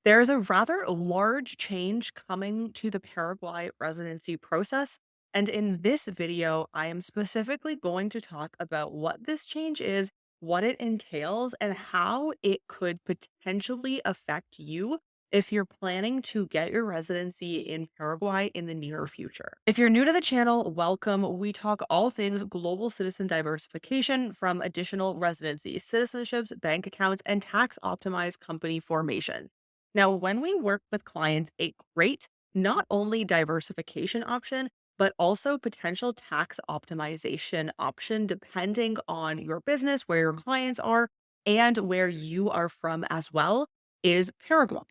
There's a rather large change coming to the Paraguay residency process. And in this video, I am specifically going to talk about what this change is, what it entails, and how it could potentially affect you if you're planning to get your residency in Paraguay in the near future. If you're new to the channel, welcome. We talk all things global citizen diversification from additional residencies, citizenships, bank accounts, and tax optimized company formation. Now, when we work with clients, a great not only diversification option, but also potential tax optimization option, depending on your business, where your clients are, and where you are from as well, is Paraguay.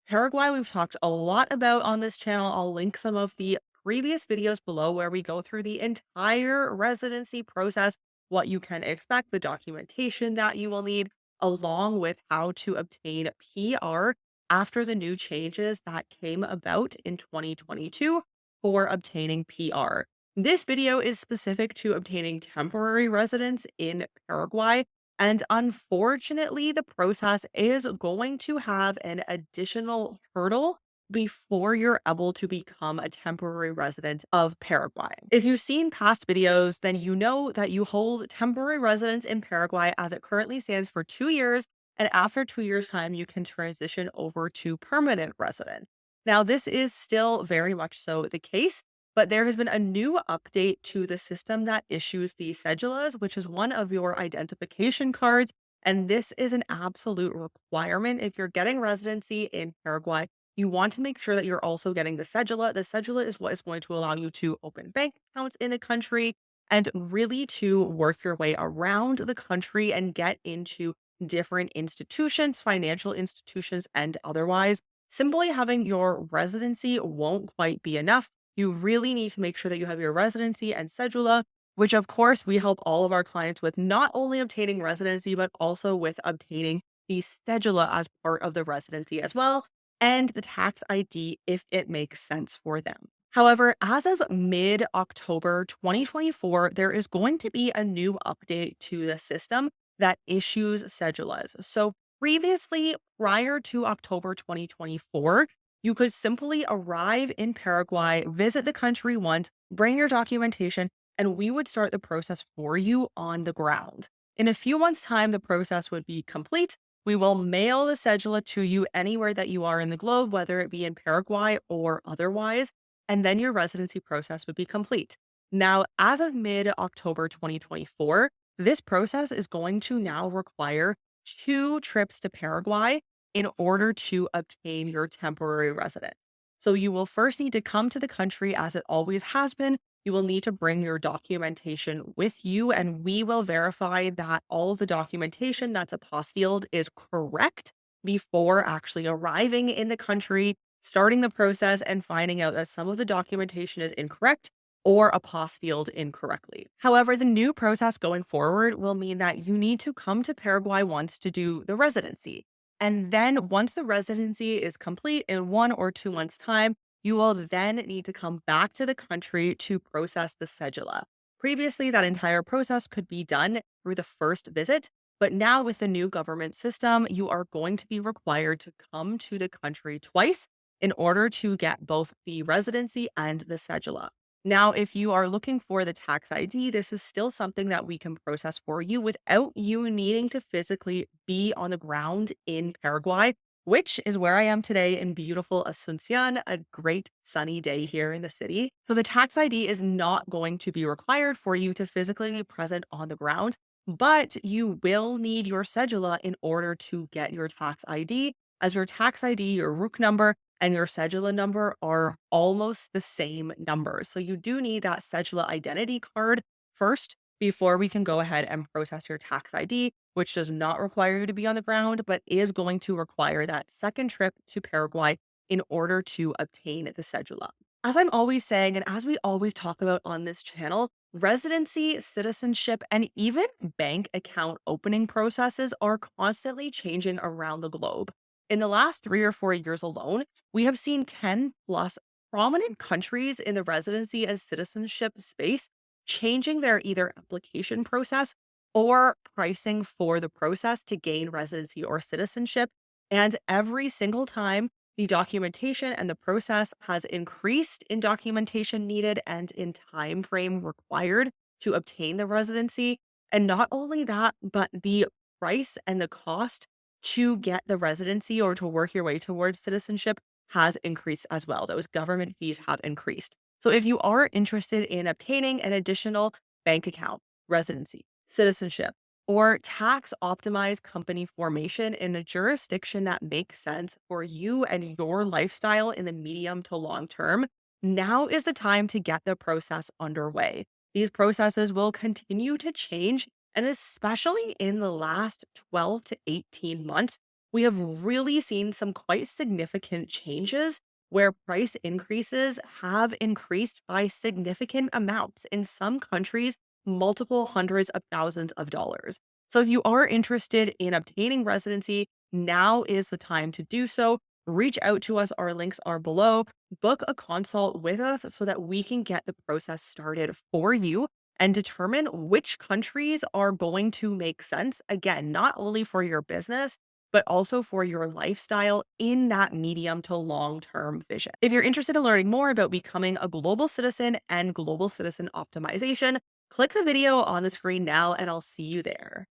Paraguay, we've talked a lot about on this channel. I'll link some of the previous videos below where we go through the entire residency process, what you can expect, the documentation that you will need, along with how to obtain PR after the new changes that came about in 2022 for obtaining PR. This video is specific to obtaining temporary residence in Paraguay. And unfortunately, the process is going to have an additional hurdle before you're able to become a temporary resident of Paraguay. If you've seen past videos, then you know that you hold temporary residence in Paraguay as it currently stands for 2 years, and after 2 years' time, you can transition over to permanent resident. Now, this is still very much so the case, but there has been a new update to the system that issues the cedulas, which is one of your identification cards. And this is an absolute requirement. If you're getting residency in Paraguay, you want to make sure that you're also getting the cedula. The cedula is what is going to allow you to open bank accounts in the country and really to work your way around the country and get into different institutions, financial institutions, and otherwise. Simply having your residency won't quite be enough. You really need to make sure that you have your residency and cedula, which of course we help all of our clients with not only obtaining residency, but also with obtaining the cedula as part of the residency as well, and the tax ID if it makes sense for them. However, as of mid October 2024, there is going to be a new update to the system that issues cedulas. So previously, prior to October 2024, you could simply arrive in Paraguay, visit the country once, bring your documentation, and we would start the process for you on the ground. In a few months' time, the process would be complete. We will mail the cedula to you anywhere that you are in the globe, whether it be in Paraguay or otherwise, and then your residency process would be complete. Now, as of mid October 2024, this process is going to now require 2 trips to Paraguay in order to obtain your temporary residence. So you will first need to come to the country as it always has been. You will need to bring your documentation with you, and we will verify that all of the documentation that's apostilled is correct before actually arriving in the country, starting the process, and finding out that some of the documentation is incorrect or apostilled incorrectly. However, the new process going forward will mean that you need to come to Paraguay once to do the residency. And then once the residency is complete in 1 or 2 months' time, you will then need to come back to the country to process the cedula. Previously, that entire process could be done through the first visit, but now with the new government system, you are going to be required to come to the country twice in order to get both the residency and the cedula. Now, if you are looking for the tax ID, this is still something that we can process for you without you needing to physically be on the ground in Paraguay, which is where I am today in beautiful Asuncion, a great sunny day here in the city. So the tax ID is not going to be required for you to physically be present on the ground, but you will need your cedula in order to get your tax ID, as your tax ID, your RUC number, and your cedula number are almost the same numbers. So you do need that cedula identity card first before we can go ahead and process your tax ID, which does not require you to be on the ground, but is going to require that second trip to Paraguay in order to obtain the cedula. As I'm always saying, and as we always talk about on this channel, residency, citizenship, and even bank account opening processes are constantly changing around the globe. In the last 3 or 4 years alone, we have seen 10 plus prominent countries in the residency and citizenship space changing their either application process or pricing for the process to gain residency or citizenship And every single time, the documentation and the process has increased in documentation needed and in time frame required to obtain the residency. And not only that, but the price and the cost to get the residency or to work your way towards citizenship has increased as well. Those government fees have increased. So if you are interested in obtaining an additional bank account, residency, citizenship, or tax optimized company formation in a jurisdiction that makes sense for you and your lifestyle in the medium to long term, now is the time to get the process underway. These processes will continue to change, and especially in the last 12 to 18 months, we have really seen some quite significant changes where price increases have increased by significant amounts. In some countries, multiple hundreds of thousands of dollars. So if you are interested in obtaining residency, now is the time to do so. Reach out to us. Our links are below. Book a consult with us so that we can get the process started for you and determine which countries are going to make sense. Again, not only for your business, but also for your lifestyle in that medium to long term vision. If you're interested in learning more about becoming a global citizen and global citizen optimization, click the video on the screen now, and I'll see you there.